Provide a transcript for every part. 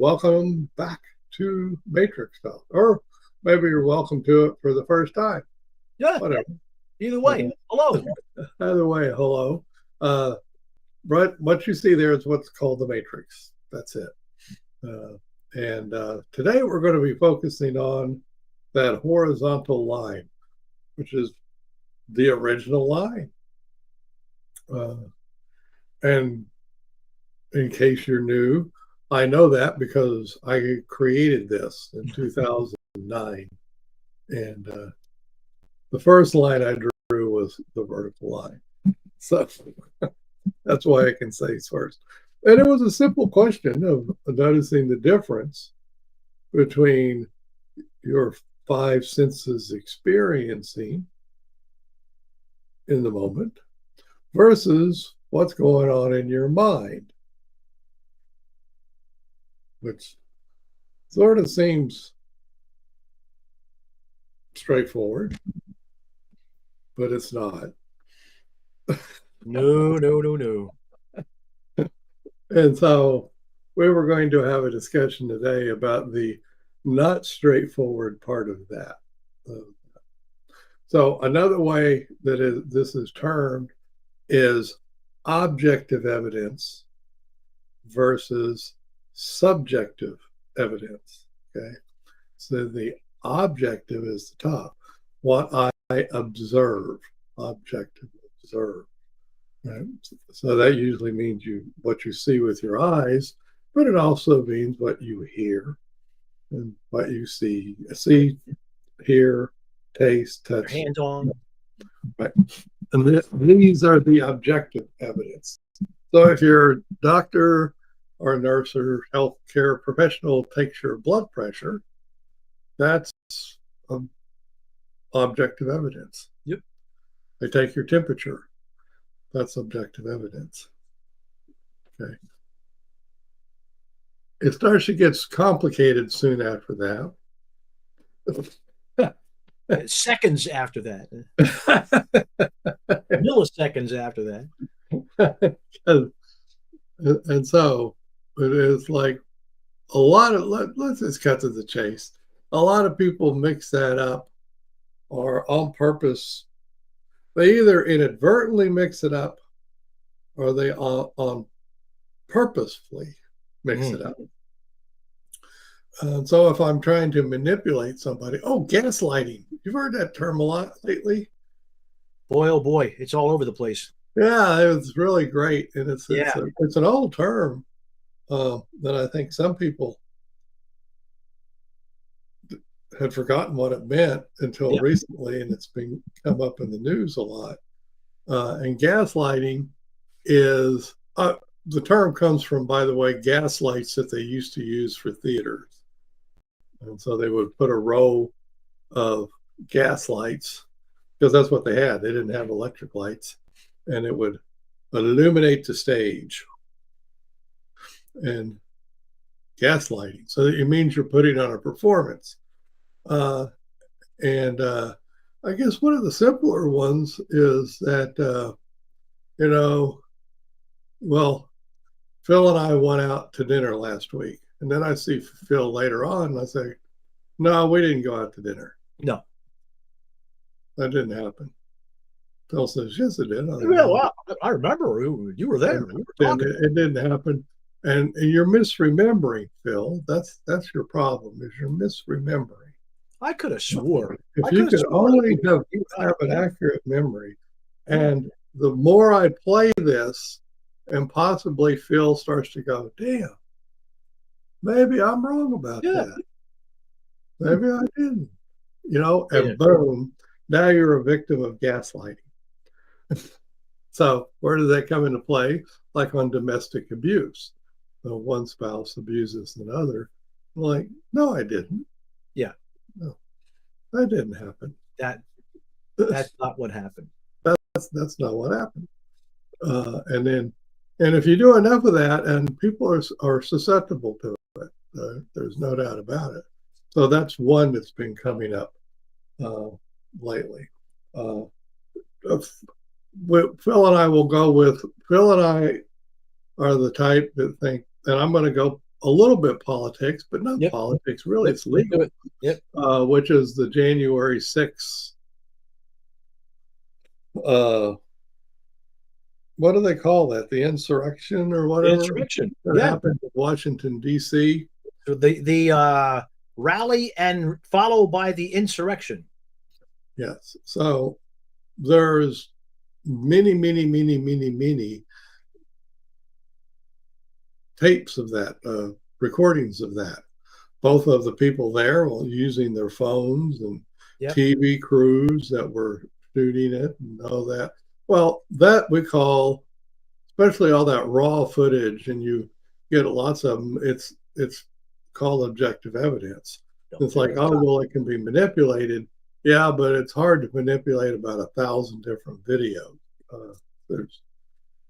welcome back to Matrix Talk, or maybe you're welcome to it for the first time. Yeah, Whatever. either way. Hello. Either way, hello. Brett, what you see there is what's called the Matrix. That's it. And today we're going to be focusing on that horizontal line, which is the original line. And in case you're new, I know that because I created this in 2009. And the first line I drew was the vertical line. So that's why I can say first. And it was a simple question of noticing the difference between your five senses experiencing in the moment versus what's going on in your mind, which sort of seems straightforward, but it's not. No. And so we were going to have a discussion today about the not straightforward part of that. So another way that this is termed is objective evidence versus subjective evidence. Okay. So the objective is the top, what I observe, objective observe. Right? So that usually means what you see with your eyes, but it also means what you hear and what you see, hear, taste, touch. Hands on. Right. And these are the objective evidence. So if your doctor or nurse or healthcare professional takes your blood pressure, that's objective evidence. Yep. They take your temperature. That's objective evidence. Okay. It starts to get complicated soon after that. Seconds after that. Milliseconds after that. And so it is like a lot of, let's just cut to the chase. A lot of people mix that up or on purpose. They either inadvertently mix it up or they on purposefully mix it up. So if I'm trying to manipulate somebody, gaslighting. You've heard that term a lot lately. Boy, oh boy, it's all over the place. Yeah, it's really great. And it's an old term that I think some people had forgotten what it meant until recently, and it's been come up in the news a lot. And gaslighting is the term comes from, by the way, gas lights that they used to use for theaters. And so they would put a row of gas lights because that's what they had. They didn't have electric lights, and it would illuminate the stage. And gaslighting. So it means you're putting on a performance. I guess one of the simpler ones is that, Phil and I went out to dinner last week. And then I see Phil later on, and I say, no, we didn't go out to dinner. No. That didn't happen. Phil says, yes, it did. Well, I remember you were there. It didn't happen. And you're misremembering, Phil. That's your problem, is you're misremembering. I could have swore. If you could only have an accurate memory. And the more I play this, and possibly Phil starts to go, damn, maybe I'm wrong about that. Maybe I didn't. And boom, now you're a victim of gaslighting. So where does that come into play? Like on domestic abuse. So one spouse abuses another. I'm like, no, I didn't. Yeah. No, that didn't happen. That's not what happened. That's not what happened. And if you do enough of that, and people are susceptible to it, there's no doubt about it. So that's one that's been coming up lately. Phil and I are the type that think, and I'm going to go a little bit politics, but not Yep. politics really. Yep. It's legal, Yep. which is the January 6th. Uh, what do they call that? The insurrection or whatever Insurrection. that Yeah. happened in Washington, D.C. So the rally and followed by the insurrection. Yes. So there's many tapes of that, recordings of that. Both of the people there using their phones and Yep. TV crews that were shooting it and all that. Well, that we call, especially all that raw footage, and you get lots of them. It's called objective evidence. It's like, oh well, it can be manipulated. Yeah, but it's hard to manipulate about 1,000 different videos. There's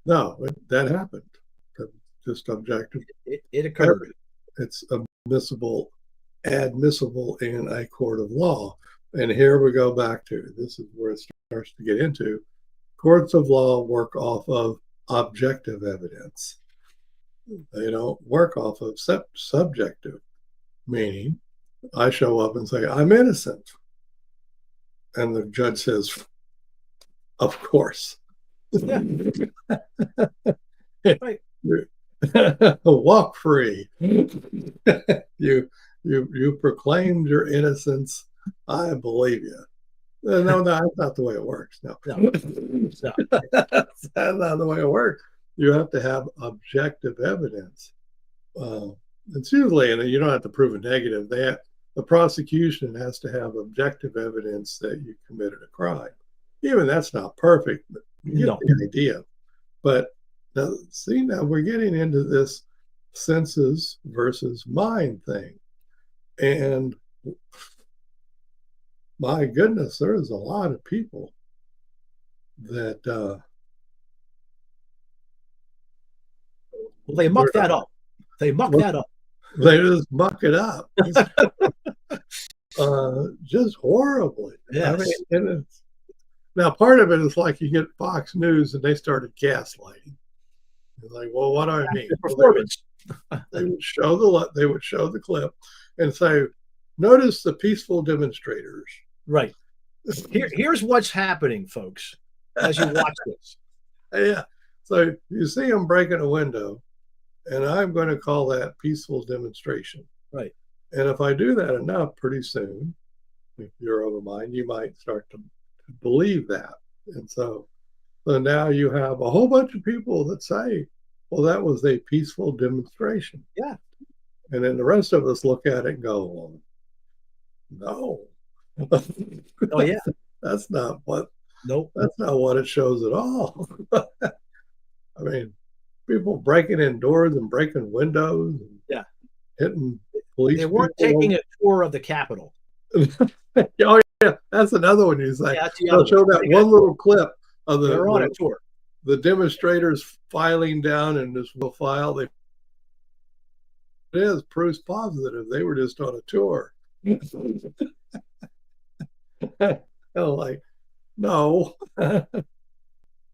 no, that happened. Just objective. It occurred. It's admissible in a court of law. And here we go back to, this is where it starts to get into, courts of law work off of objective evidence. They don't work off of subjective, meaning I show up and say, I'm innocent. And the judge says, of course. Yeah. Right. Walk free. You proclaimed your innocence. I believe you. No, that's not the way it works. No. That's not the way it works. You have to have objective evidence. It's usually, and you don't have to prove a negative. The prosecution has to have objective evidence that you committed a crime. Even that's not perfect, but you get the idea. But now, see, now we're getting into this senses versus mind thing. And my goodness, there's a lot of people that well, they muck that up. They muck that up. They just muck it up. Just horribly. Yes. I mean, and now part of it is like you get Fox News and they started gaslighting. You're like, well, what do I mean? Performance. They would show the clip and say, notice the peaceful demonstrators. Right. Here's what's happening, folks, as you watch this. Yeah. So you see them breaking a window, and I'm going to call that peaceful demonstration. Right. And if I do that enough, pretty soon, if you're of a mind, you might start to believe that. And so now you have a whole bunch of people that say, well, that was a peaceful demonstration. Yeah. And then the rest of us look at it and go, well, no. Oh, yeah. That's not what. Nope. That's not what it shows at all. I mean, people breaking in doors and breaking windows. And yeah. Hitting police. They weren't taking a tour of the Capitol. Oh, yeah. That's another one you say. Yeah, they'll show that one little clip of they're on a tour. The demonstrators filing down in this file. It is proof positive. They were just on a tour. Like, no. And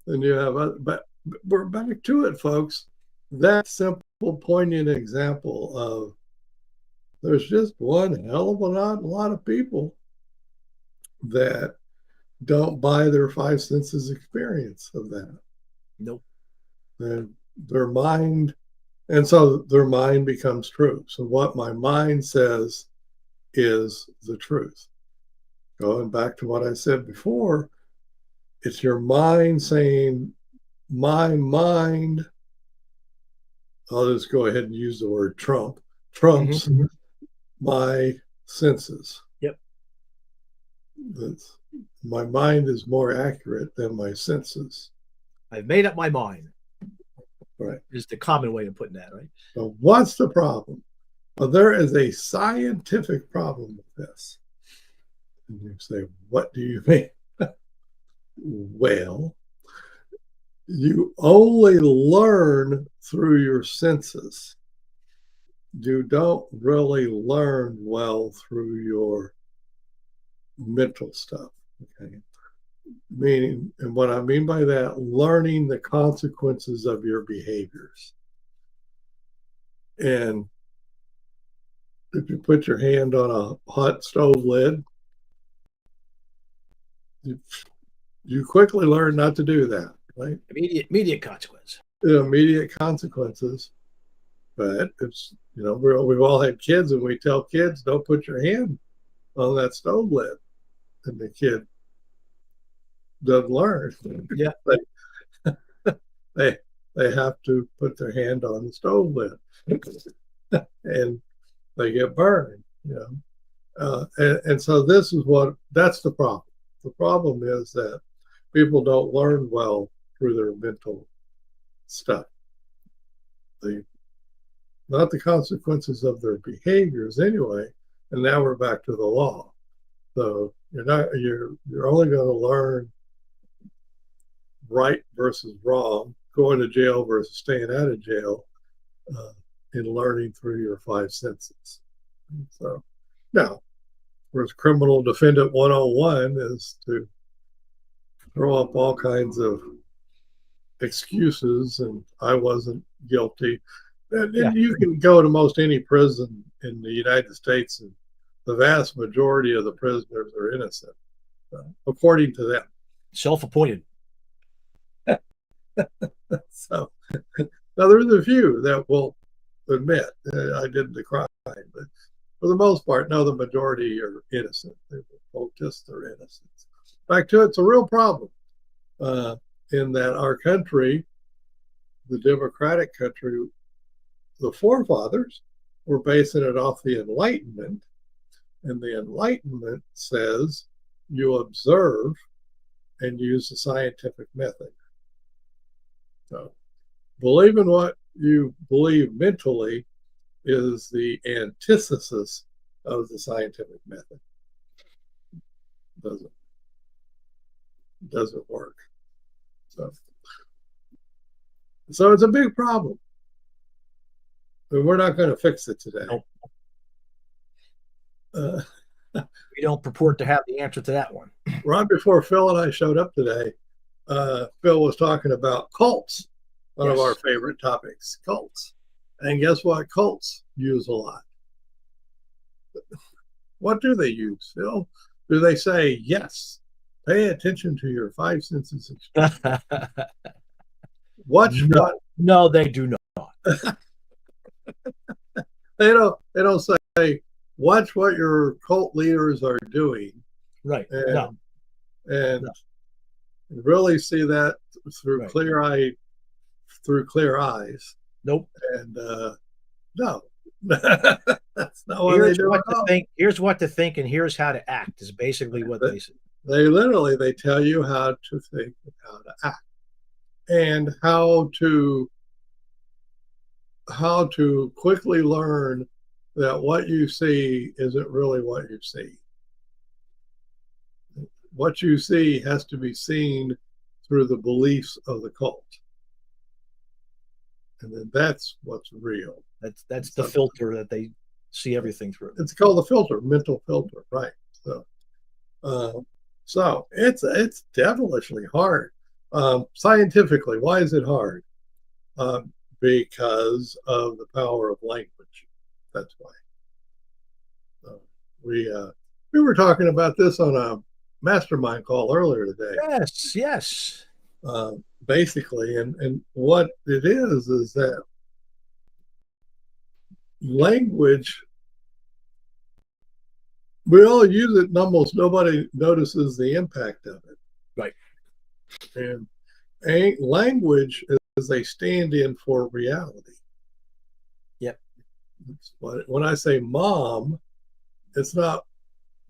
you have, but we're back to it, folks. That simple, poignant example of there's just one hell of a lot of people that don't buy their five senses experience of that. Nope. Their mind, and so their mind becomes true. So what my mind says is the truth. Going back to what I said before, it's your mind saying, my mind, I'll just go ahead and use the word trumps my senses. Yep. My mind is more accurate than my senses. I've made up my mind. Right. Is the common way of putting that, right? So what's the problem? Well, there is a scientific problem with this. And you say, what do you mean? Well, you only learn through your senses. You don't really learn well through your mental stuff. Okay. Meaning, and what I mean by that, learning the consequences of your behaviors. And if you put your hand on a hot stove lid, you, you quickly learn not to do that, right? Immediate consequence. Immediate consequences. But it's, we've all had kids, and we tell kids, don't put your hand on that stove lid. And the kid doesn't learn. Yeah. they, they have to put their hand on the stove lid. And they get burned, and so that's the problem. The problem is that people don't learn well through their mental stuff. Not the consequences of their behaviors anyway. And now we're back to the law. So you're only going to learn right versus wrong, going to jail versus staying out of jail, in learning through your five senses. So now, whereas criminal defendant 101 is to throw up all kinds of excuses and I wasn't guilty. And you can go to most any prison in the United States, and the vast majority of the prisoners are innocent, according to them. Self-appointed. So now there's a few that will admit I did the crime, but for the most part, no, the majority are innocent. They will protest their innocence. Back to it's a real problem in that our country, the democratic country, the forefathers were basing it off the Enlightenment, and the Enlightenment says you observe and use the scientific method. So believing what you believe mentally is the antithesis of the scientific method. Doesn't work. So it's a big problem. But we're not going to fix it today. Nope. We don't purport to have the answer to that one. Right before Phil and I showed up today, Phil was talking about cults, one of our favorite topics, cults. And guess what? Cults use a lot. What do they use, Phil? Do they say, yes, pay attention to your five senses? Watch what? No, they do not. They don't say, watch what your cult leaders are doing. Right. And really see that through clear eyes. Nope. And no. That's not what they do. Here's what to think and here's how to act is basically what they say. They tell you how to think and how to act. And how to quickly learn that what you see isn't really what you see. What you see has to be seen through the beliefs of the cult. And then that's what's real. That's the filter that they see everything through. It's called the filter, mental filter, right? So it's devilishly hard. Scientifically, why is it hard? Because of the power of language. That's why. We were talking about this on a mastermind call earlier today. Yes. Basically, and what it is that language, we all use it and almost nobody notices the impact of it. Right. And language is a stand-in for reality. Yep. When I say mom, it's not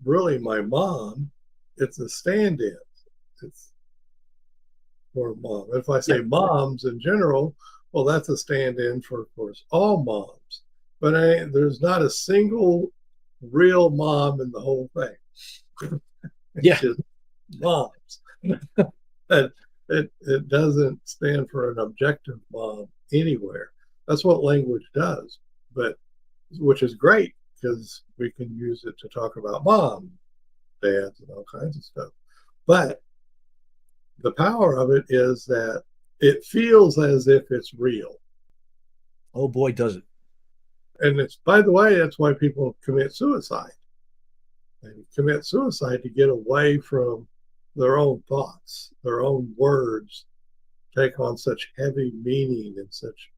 really my mom. It's a stand-in. It's for mom. If I say moms in general, well, that's a stand-in for, of course, all moms. But there's not a single real mom in the whole thing. It's just moms. It doesn't stand for an objective mom anywhere. That's what language does, which is great because we can use it to talk about mom, dads, and all kinds of stuff. But the power of it is that it feels as if it's real. Oh boy, does it. And it's, by the way, that's why people commit suicide. They commit suicide to get away from their own thoughts, their own words take on such heavy meaning and such,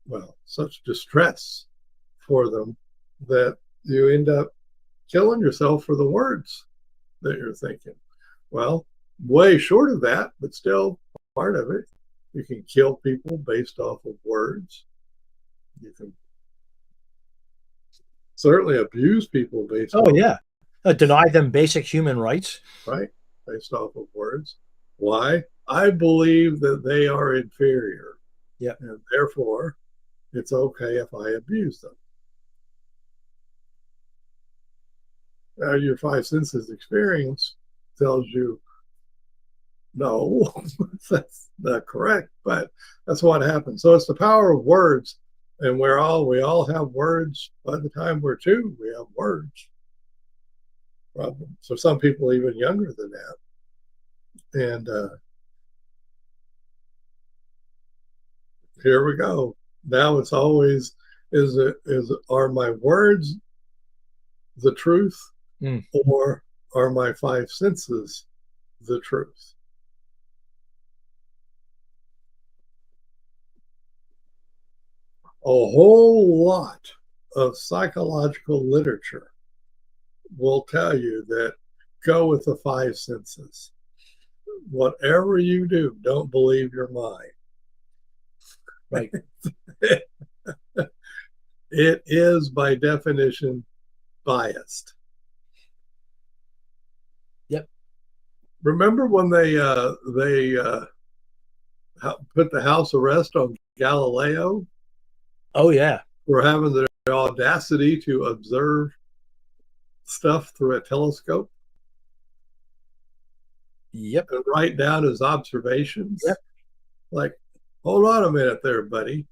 well, such distress for them that you end up killing yourself for the words that you're thinking. Well, way short of that, but still part of it. You can kill people based off of words. You can certainly abuse people based Oh off, yeah, deny them basic human rights. right? Based off of words. Why? I believe that they are inferior. Yeah. And therefore, it's okay if I abuse them. Now, your five senses experience tells you no, that's not correct, but that's what happens. So it's the power of words, and we all have words. By the time we're two, we have words. So some people even younger than that. And here we go. Now it's always are my words the truth, or are my five senses the truth? A whole lot of psychological literature will tell you that go with the five senses. Whatever you do, don't believe your mind. Right. It is by definition biased. Yep. Remember when they put the house arrest on Galileo? Oh yeah. For having the audacity to observe stuff through a telescope. Yep. And write down his observations. Yep. Like, hold on a minute there, buddy.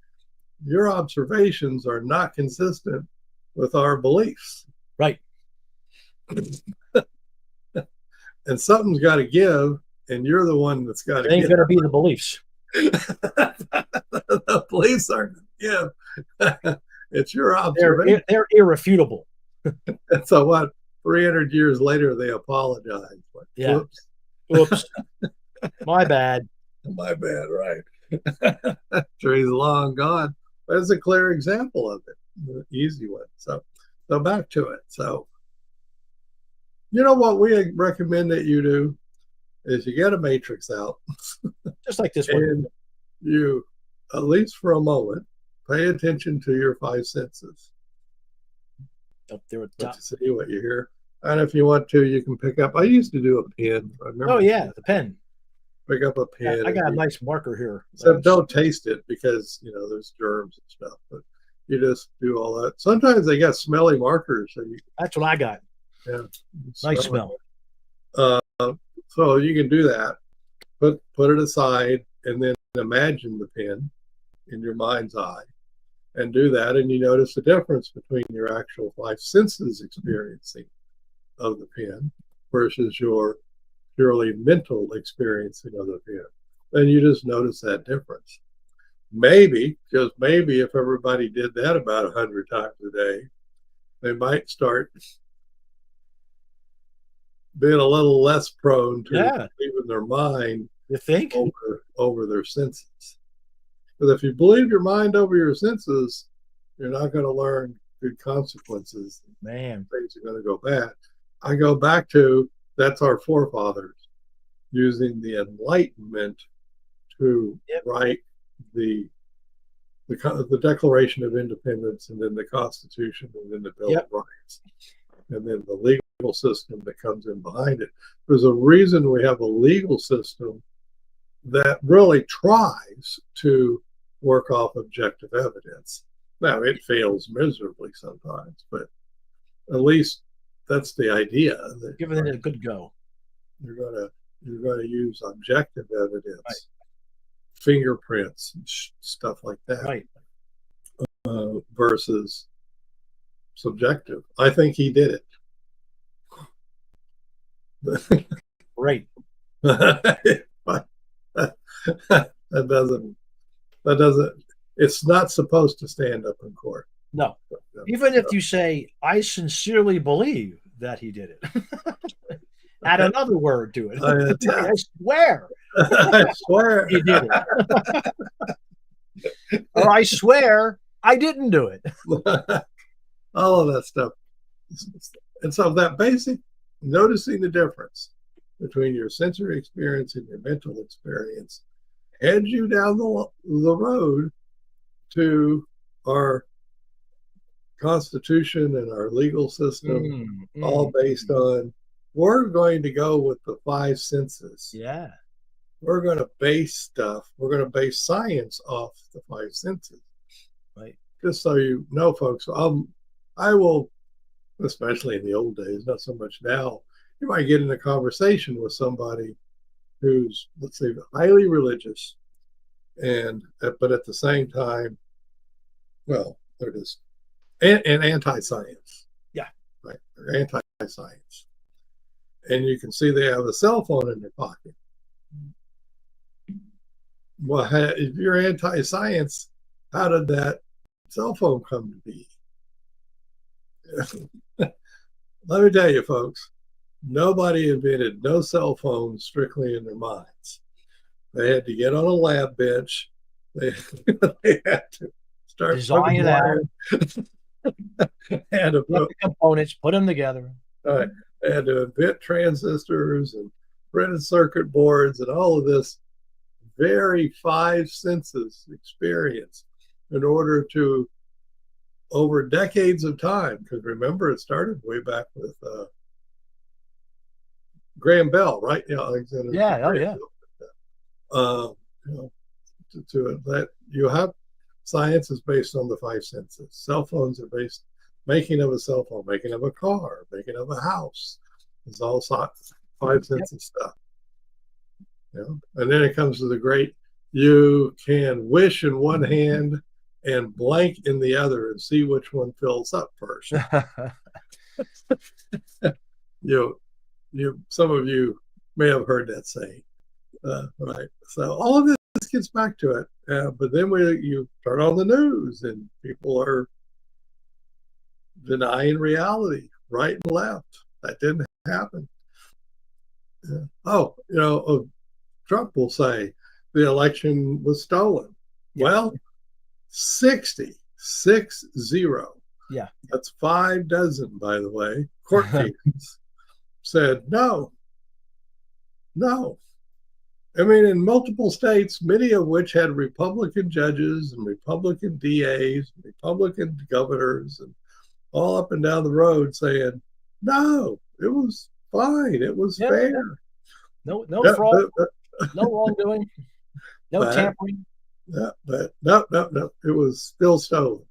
Your observations are not consistent with our beliefs. Right. And something's got to give, and you're the one that's got to give. It ain't going to be the beliefs. The beliefs aren't going to give. It's your observation. They're irrefutable. And so what? 300 years later, they apologize. Like, yeah. Oops. My bad. My bad, right. Sure, he's long gone. That's a clear example of it. The easy one. So back to it. So, you know what we recommend that you do is you get a matrix out. Just like this one. And you, at least for a moment, pay attention to your five senses. Up there at What the top. you see, what you hear. And if you want to, you can pick up. I used to do a pen. I remember. Oh yeah, the pen. Pick up a pen. I got a nice marker here. So don't taste it because there's germs and stuff. But you just do all that. Sometimes they got smelly markers. So that's what I got. Yeah, nice smell. So you can do that. Put it aside and then imagine the pen in your mind's eye, and do that, and you notice the difference between your actual five senses experiencing of the pen versus your purely mental experiencing of the pen. Then you just notice that difference. Maybe, just maybe, if everybody did that about 100 times a day, they might start being a little less prone to leaving their mind. You think over their senses. But if you believe your mind over your senses, you're not going to learn good consequences. Man, things are going to go bad. I go back to that's our forefathers using the Enlightenment to write the Declaration of Independence, and then the Constitution, and then the Bill of Rights, and then the legal system that comes in behind it. There's a reason we have a legal system that really tries to work off objective evidence. Now, it fails miserably sometimes, but at least that's the idea. That give it a good go. You're gonna use objective evidence, fingerprints, and stuff like that, versus subjective. I think he did it. Right. that doesn't it's not supposed to stand up in court. No. No, Even if you say, I sincerely believe that he did it, add another word to it. I swear I swear. he did it. Or I swear I didn't do it. All of that stuff. And so that basic noticing the difference between your sensory experience and your mental experience heads you down the road to our Constitution and our legal system, all based on we're going to go with the five senses. Yeah. We're going to base stuff, we're going to base science off the five senses. Right. Just so you know, folks, I will, especially in the old days, not so much now, you might get in a conversation with somebody who's, let's say, highly religious, but at the same time, well, they're just and anti-science. Yeah. Right. They're anti-science. And you can see they have a cell phone in their pocket. Well, if you're anti-science, how did that cell phone come to be? Let me tell you, folks, nobody invented no cell phones strictly in their minds. They had to get on a lab bench. They, they had to start design it out. Had to put the components, put them together. Right. They had to invent transistors and printed circuit boards and all of this very five senses experience in order to, over decades of time, because remember, it started way back with Graham Bell, right? Yeah, Alexander. Yeah, oh yeah. To that you have science is based on the five senses. Cell phones are based making of a cell phone, making of a car, making of a house. It's all five senses stuff. And then it comes to the great, you can wish in one hand and blank in the other and see which one fills up first. Some of you may have heard that saying. Right. So all of this gets back to it. But then you turn on the news and people are denying reality right and left. That didn't happen. Trump will say the election was stolen. Yeah. Well, 60. Yeah. That's 5 dozen, by the way. Court cases said no. I mean, in multiple states, many of which had Republican judges and Republican DAs, and Republican governors, and all up and down the road saying, no, it was fine. It was fair. No fraud, no wrongdoing, no tampering. But no, it was still stolen.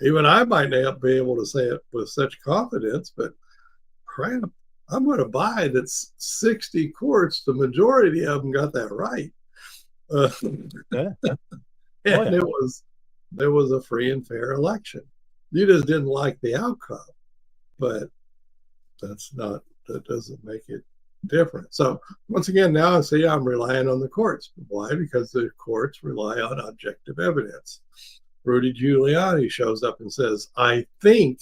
Even I might not be able to say it with such confidence, but crap, I'm going to buy that 60 courts, the majority of them got that right. And there was a free and fair election. You just didn't like the outcome, but that doesn't make it different. So once again, now I say I'm relying on the courts. Why? Because the courts rely on objective evidence. Rudy Giuliani shows up and says, I think,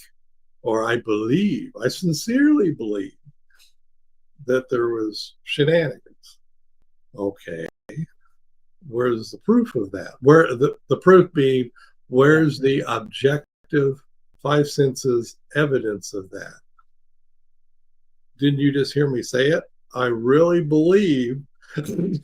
or I believe, I sincerely believe that there was shenanigans. Okay. Where's the proof of that? Where the proof being, where's the objective five senses evidence of that? Didn't you just hear me say it? I really believe that's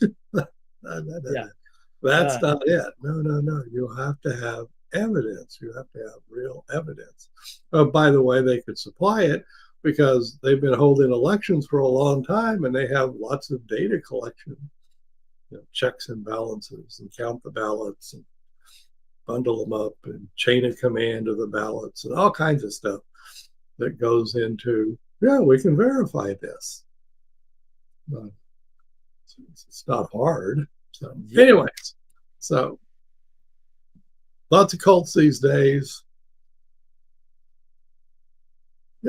not it. No. You have to have evidence. You have to have real evidence. By the way, they could supply it because they've been holding elections for a long time and they have lots of data collection, checks and balances, and count the ballots and bundle them up and chain of command of the ballots and all kinds of stuff that goes into, we can verify this. It's not hard. So, anyways, lots of cults these days.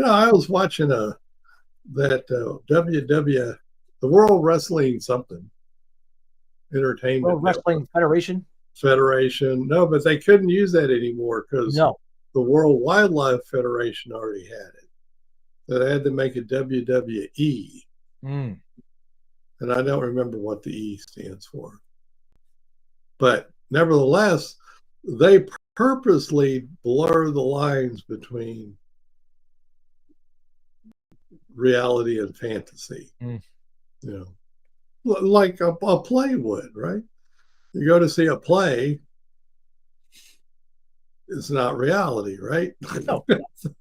I was watching the World Wrestling something entertainment. World Wrestling Federation. Federation. No, but they couldn't use that anymore because No. the World Wildlife Federation already had it. So they had to make a WWE. Mm. And I don't remember what the E stands for. But nevertheless, they purposely blur the lines between reality and fantasy. Mm. You know, like a play would, right? You go to see a play, it's not reality, right? No.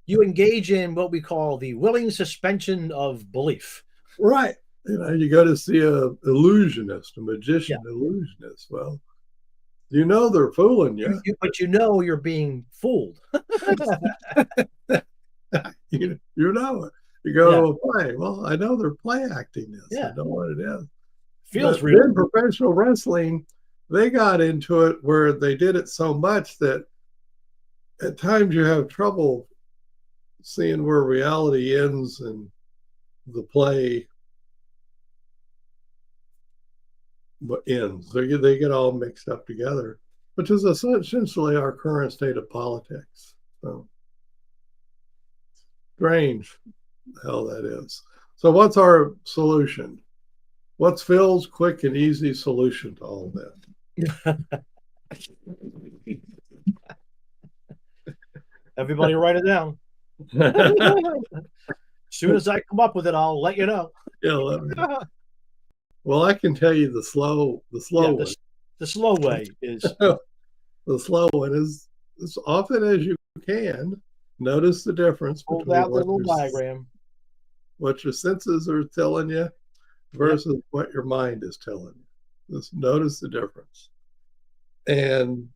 You engage in what we call the willing suspension of belief. Right. You know, you go to see a illusionist, a magician Yeah. illusionist. Well, you know they're fooling you. But you know you're being fooled. you know it. You go to a play. Well, I know they're play acting this. Yeah. I know what it is. Feels but real. Then professional wrestling, they got into it where they did it so much that at times you have trouble seeing where reality ends and the play ends. They get all mixed up together, which is essentially our current state of politics. So strange how that is. So what's our solution? What's Phil's quick and easy solution to all that? Everybody write it down. As soon as I come up with it, I'll let you know. Yeah, let me know. Well, I can tell you the slow one. The slow way is the slow one is as often as you can. Notice the difference between out the little diagram, what your senses are telling you versus what your mind is telling you. Just notice the difference, and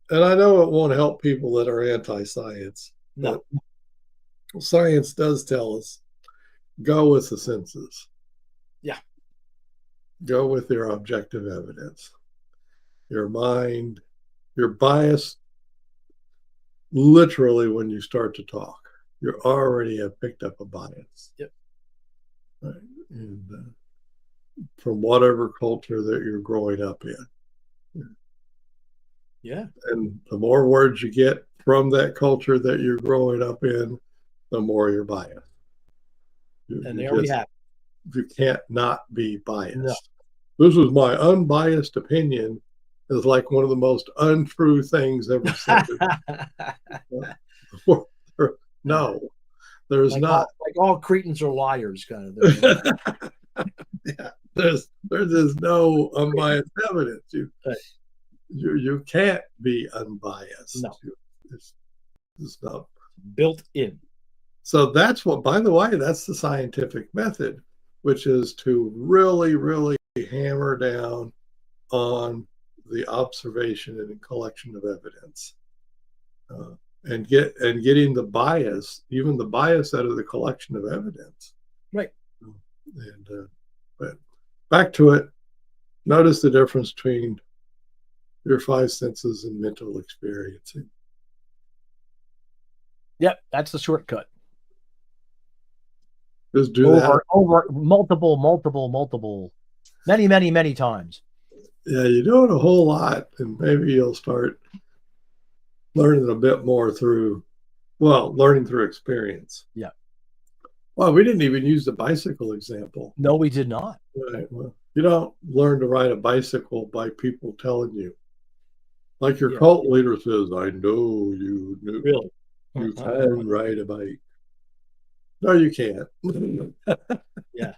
and I know it won't help people that are anti-science. No, but science does tell us go with the senses. Yeah. Go with your objective evidence. Your mind, your bias, literally when you start to talk, you already have picked up a bias. Yep. Right? And from whatever culture that you're growing up in. Yeah. And the more words you get from that culture that you're growing up in, the more you're biased. And there we have it. You can't not be biased. No. This is my unbiased opinion is like one of the most untrue things ever said. No, there's like not. All cretins are liars, kind of thing. Yeah, there's just no unbiased evidence. You can't be unbiased. No, it's not built in. So that's what, by the way, that's the scientific method, which is to really, really hammer down on the observation and collection of evidence, and getting the bias, even the bias out of the collection of evidence. Right. And but back to it. Notice the difference between your five senses and mental experiencing. Yep, that's the shortcut. Just do that over multiple, many times. Yeah, you do it a whole lot, and maybe you'll start learning a bit more learning through experience. Yeah. Well, we didn't even use the bicycle example. No, we did not. Right. Well, you don't learn to ride a bicycle by people telling you. Like your cult leader says, I know you knew. Really? You can ride a bike. No, you can't. Yeah.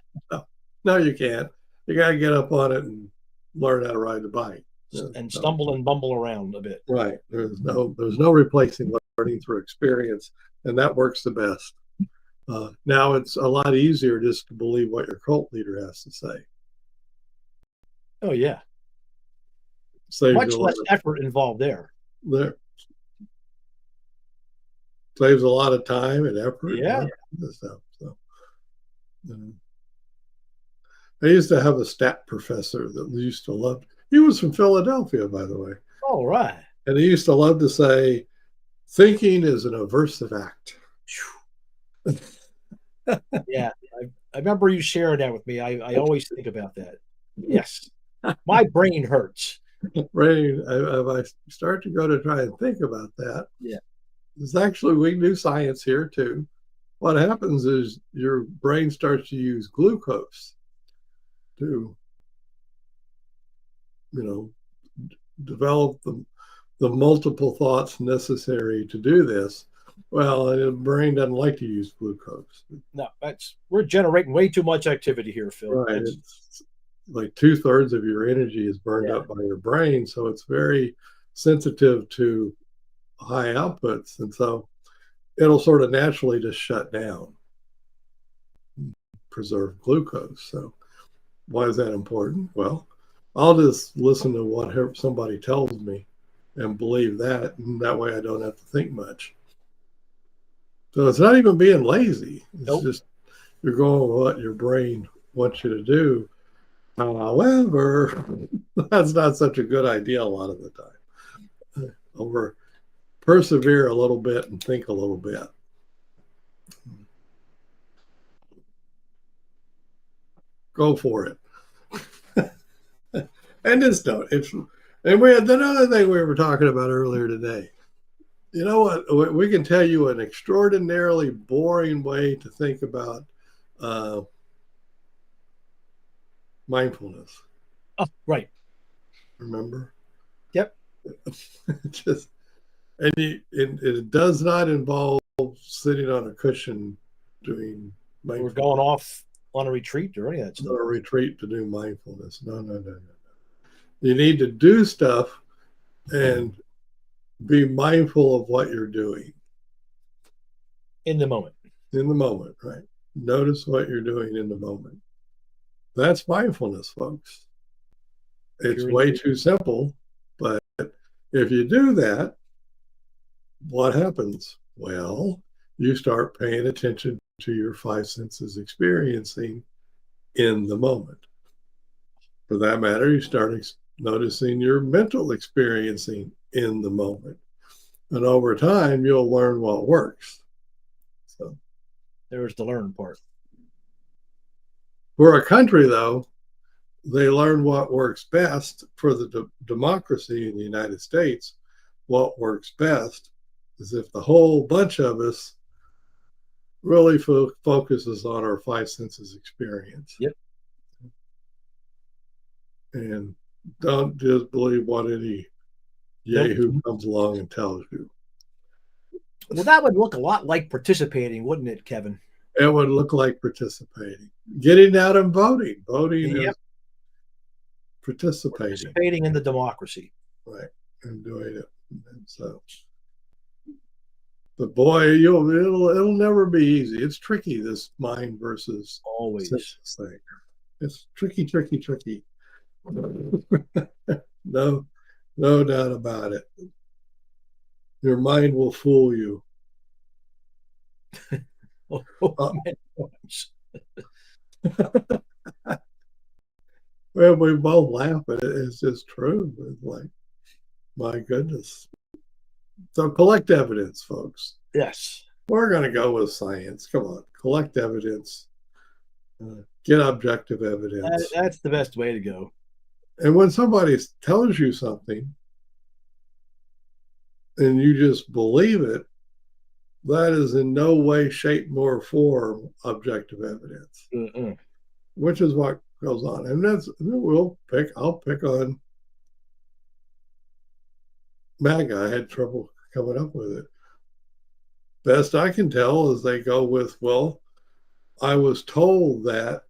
No, you can't. You got to get up on it and learn how to ride the bike. And stumble and bumble around a bit. Right. There's no replacing learning through experience, and that works the best. Now it's a lot easier just to believe what your cult leader has to say. Oh yeah. Much less effort involved there. Saves a lot of time and effort. Yeah. And stuff. So, I used to have a stat professor that used to love. He was from Philadelphia, by the way. All right. And he used to love to say, "Thinking is an aversive act." Yeah, I remember you sharing that with me. I always think about that. Yes. My brain hurts. Brain, if I start to go to try and think about that, Yeah. it's actually, we do science here too. What happens is your brain starts to use glucose to, you know, develop the multiple thoughts necessary to do this. Well, the brain doesn't like to use glucose. No, we're generating way too much activity here, Phil. Right. It's like 2/3 of your energy is burned Yeah. up by your brain. So it's very sensitive to high outputs. And so it'll sort of naturally just shut down, preserve glucose. So why is that important? Well, I'll just listen to what somebody tells me and believe that. And that way I don't have to think much. So it's not even being lazy. It's just you're going with what your brain wants you to do. However, that's not such a good idea a lot of the time. Over persevere a little bit and think a little bit. Go for it. And just don't. And we had another thing we were talking about earlier today. You know what? We can tell you an extraordinarily boring way to think about mindfulness. Oh, right. Remember? Yep. Just it does not involve sitting on a cushion doing mindfulness. We're going off on a retreat or any of that stuff. A retreat to do mindfulness. No. You need to do stuff and be mindful of what you're doing. In the moment. In the moment, right? Notice what you're doing in the moment. That's mindfulness, folks. It's way too simple, but if you do that, what happens? Well, you start paying attention to your five senses experiencing in the moment. For that matter, you start noticing your mental experiencing in the moment. And over time, you'll learn what works. So there's the learn part. For a country, though, they learn what works best. For the democracy in the United States, what works best is if the whole bunch of us really focuses on our five senses experience. Yep. And don't just believe what any yahoo comes along and tells you. Well, that would look a lot like participating, wouldn't it, Kevin? It would look like participating. Getting out and voting. Voting is participating in the democracy. Right. And doing it. And so, but boy, it'll never be easy. It's tricky, this mind versus always thing. It's tricky. No doubt about it. Your mind will fool you. Well, we both laugh, but it's just true. It's like, my goodness. So collect evidence, folks. Yes. We're going to go with science. Come on, collect evidence. Get objective evidence. That's the best way to go. And when somebody tells you something and you just believe it, that is in no way, shape, nor form objective evidence. Which is what goes on. And I'll pick on MAGA. I had trouble coming up with it. Best I can tell is they go with, well, I was told that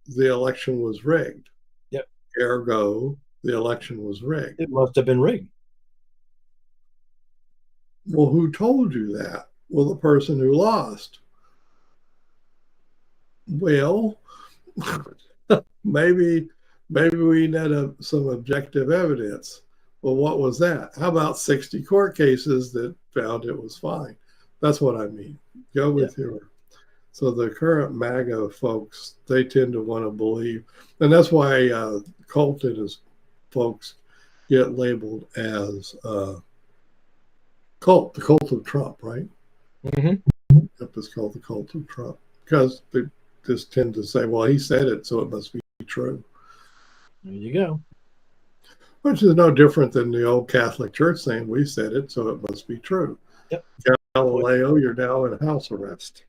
the election was rigged. Yep. Ergo, the election was rigged. It must have been rigged. Well, who told you that? Well, the person who lost. Well, maybe we need some objective evidence. Well, what was that? How about 60 court cases that found it was fine? That's what I mean. Go with your. So the current MAGA folks, they tend to want to believe, and that's why Colt and his folks get labeled as the cult of Trump, right? Mm-hmm. It's called the cult of Trump because they just tend to say, well, he said it, so it must be true. There you go. Which is no different than the old Catholic Church saying, we said it, so it must be true. Yep. Galileo, you're now in house arrest.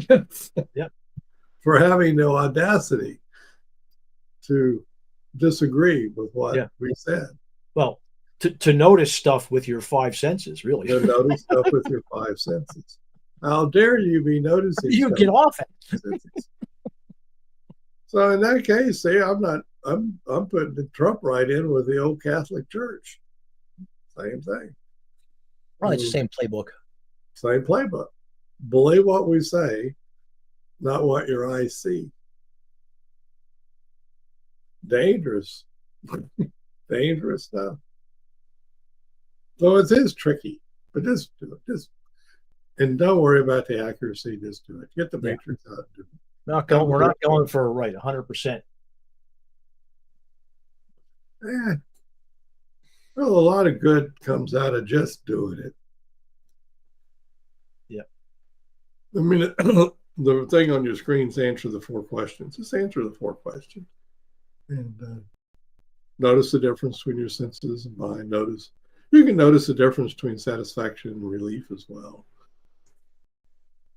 Yep. For having the audacity to disagree with what we said. Well, to notice stuff with your five senses, really. To notice stuff with your five senses. How dare you be noticing? You get off it. So in that case, see, I'm putting Trump right in with the old Catholic Church. Same thing. Probably the same playbook. Same playbook. Believe what we say, not what your eyes see. Dangerous. Dangerous stuff. So it is tricky, but just do it. And don't worry about the accuracy. Just do it. Get the matrix out and do it. We're not going for 100%. Well, a lot of good comes out of just doing it. Yeah. I mean, the thing on your screen is answer the 4 questions. Just answer the 4 questions. And notice the difference between your senses and mind. You can notice the difference between satisfaction and relief as well.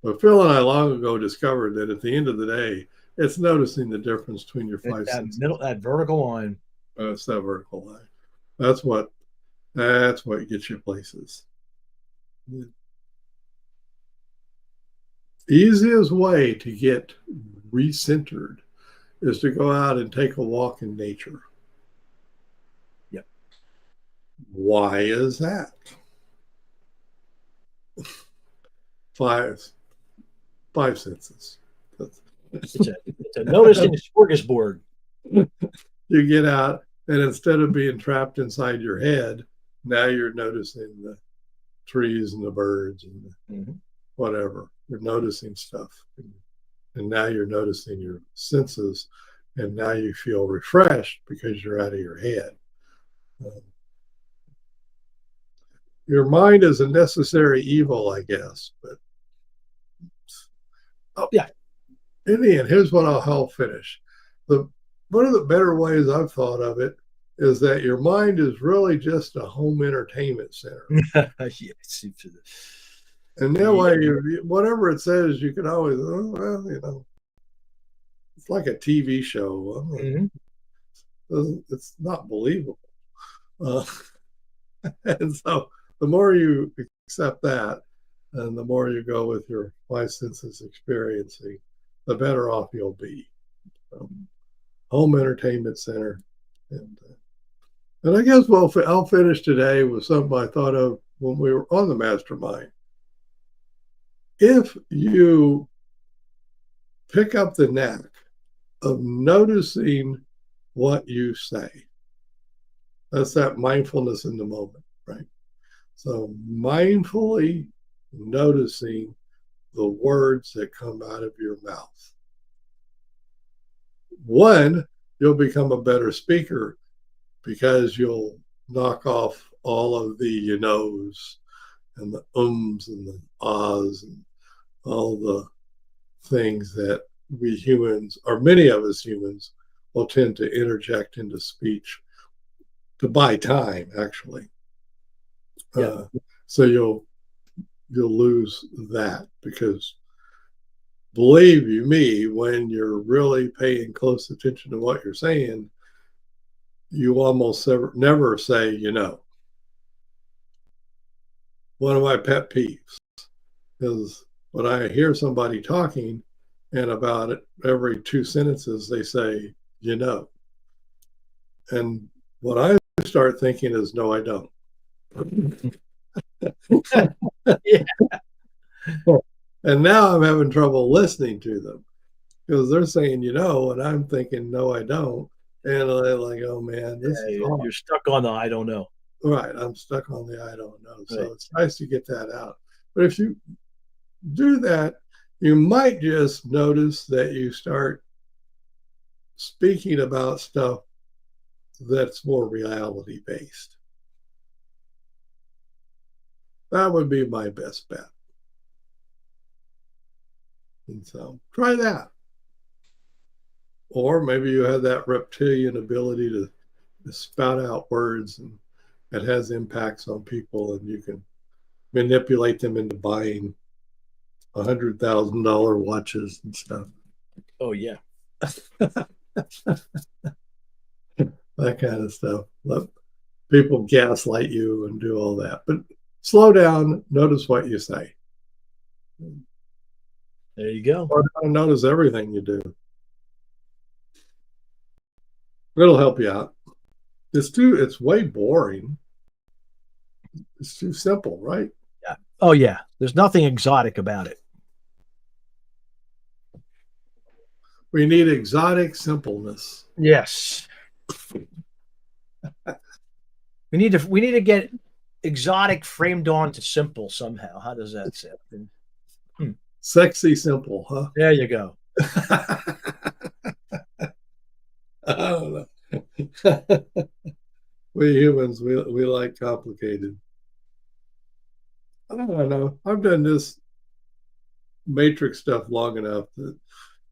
But Phil and I long ago discovered that at the end of the day, it's noticing the difference between your 5 senses. That vertical line. It's that vertical line. That's what gets you places. Yeah. Easiest way to get recentered is to go out and take a walk in nature. Yep. Why is that? 5 senses. It's a noticing smorgasbord. You get out, and instead of being trapped inside your head, now you're noticing the trees and the birds and whatever. You're noticing stuff. And now you're noticing your senses, and now you feel refreshed because you're out of your head. Your mind is a necessary evil, I guess. But in the end, here's what I'll finish. One of the better ways I've thought of it is that your mind is really just a home entertainment center. Yes. And that way, whatever it says, you can always, it's like a TV show. It's not believable. And so the more you accept that, and the more you go with your 5 senses experiencing, the better off you'll be. Home entertainment center. And I guess I'll finish today with something I thought of when we were on the mastermind. If you pick up the knack of noticing what you say, that's that mindfulness in the moment, right? So mindfully noticing the words that come out of your mouth. One, you'll become a better speaker because you'll knock off all of the you knows and the ums and the ahs and all the things that we humans, or many of us humans, will tend to interject into speech to buy time, actually. So you'll lose that, because believe you me, when you're really paying close attention to what you're saying, you almost never say, One of my pet peeves is when I hear somebody talking and about it, every 2 sentences they say, And what I start thinking is, no, I don't. Yeah. And now I'm having trouble listening to them because they're saying, and I'm thinking, no, I don't. And I'm like, oh man, you're stuck on the I don't know. Right. I'm stuck on the I don't know. So it's nice to get that out. But if you do that, you might just notice that you start speaking about stuff that's more reality based. That would be my best bet. And so try that. Or maybe you have that reptilian ability to spout out words, and it has impacts on people, and you can manipulate them into buying $100,000 watches and stuff. Oh yeah. That kind of stuff. Let people gaslight you and do all that. But slow down, notice what you say. There you go. Or notice everything you do. It'll help you out. It's way boring. It's too simple, right? Yeah. Oh yeah. There's nothing exotic about it. We need exotic simpleness. Yes. We need to get exotic framed on to simple somehow. How does that sound? Sexy simple, huh? There you go. I don't know. We humans, we like complicated. I don't know. I've done this matrix stuff long enough that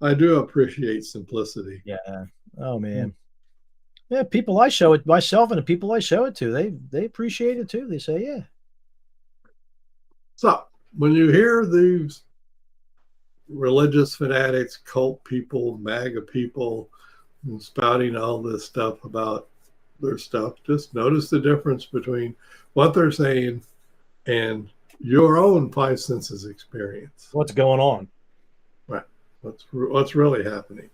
I do appreciate simplicity. Yeah. Oh man. Yeah, people I show it myself and the people I show it to, they appreciate it too. They say, yeah. So when you hear these religious fanatics, cult people, MAGA people, and spouting all this stuff about their stuff, just notice the difference between what they're saying and your own five senses experience. What's going on? Right. What's really happening.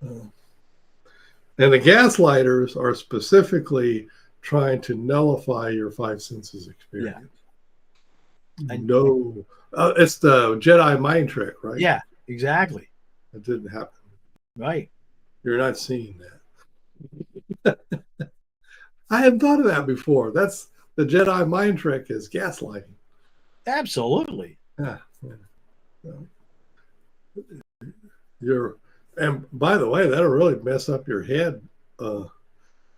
And the gaslighters are specifically trying to nullify your five senses experience. Yeah. No, it's the Jedi mind trick, right? Yeah, exactly. It didn't happen. Right. You're not seeing that. I hadn't thought of that before. That's the Jedi mind trick is gaslighting. Absolutely. Yeah. And by the way, that'll really mess up your head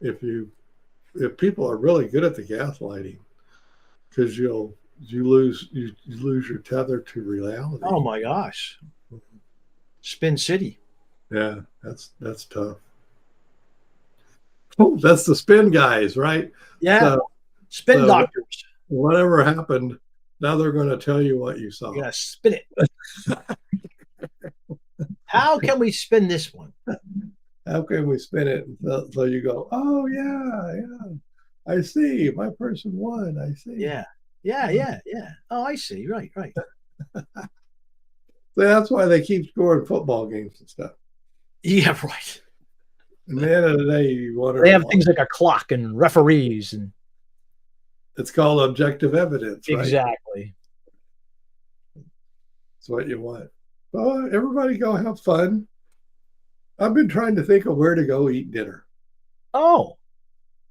if people are really good at the gaslighting, because you lose your tether to reality. Oh my gosh. Spin City. Yeah, that's tough. Oh, that's the spin guys, right? Yeah. Spin doctors. Whatever happened, now they're going to tell you what you saw. Yeah, spin it. How can we spin this one? How can we spin it so you go, oh yeah, I see, my person won. I see. Yeah. Oh, I see. Right. So that's why they keep scoring football games and stuff. Yeah, right. At the end of the day, you wonder. They have things like a clock and referees, and it's called objective evidence. Right? Exactly. That's what you want. Well, everybody go have fun. I've been trying to think of where to go eat dinner. Oh,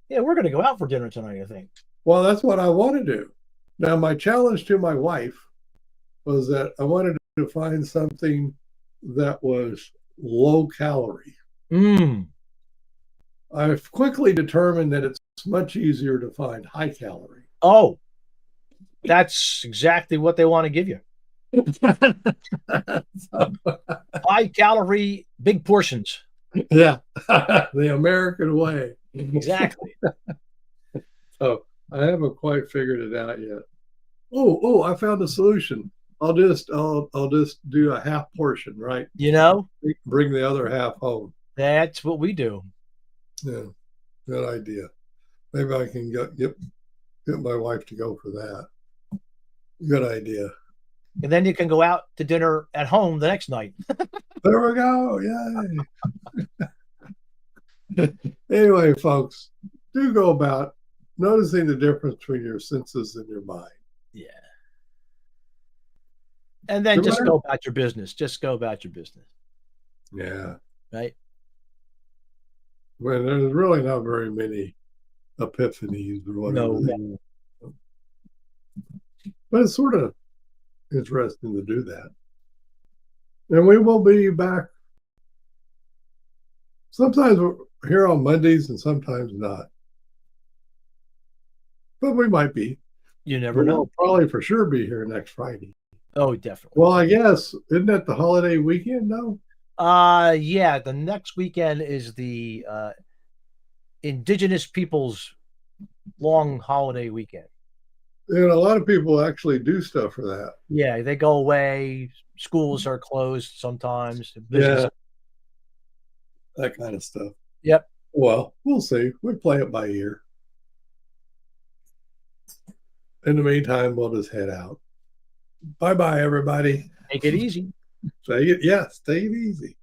yeah, we're going to go out for dinner tonight, I think. Well, that's what I want to do. Now, my challenge to my wife was that I wanted to find something that was low calorie. I've quickly determined that it's much easier to find high calorie. Oh, that's exactly what they want to give you. High calorie, big portions. Yeah, the American way. Exactly. So I haven't quite figured it out yet. Oh, I found a solution. I'll just do a half portion, right? Bring the other half home. That's what we do. Yeah, good idea. Maybe I can get my wife to go for that. Good idea. And then you can go out to dinner at home the next night. There we go. Yay. Anyway, folks, do go about noticing the difference between your senses and your mind. Yeah. And then just go about your business. Just go about your business. Yeah. Right. Well, there's really not very many epiphanies or whatever. No. But it's sort of interesting to do that. And we will be back. Sometimes we're here on Mondays and sometimes not. But we might be. You never know. We'll probably for sure be here next Friday. Oh, definitely. Well, I guess, isn't that the holiday weekend, though? Yeah, the next weekend is the Indigenous Peoples long holiday weekend. And a lot of people actually do stuff for that. Yeah, they go away. Schools are closed sometimes. Business. Yeah, that kind of stuff. Yep. Well, we'll see. We play it by ear. In the meantime, we'll just head out. Bye bye, everybody. Take it easy. Stay it, yeah, stay it easy.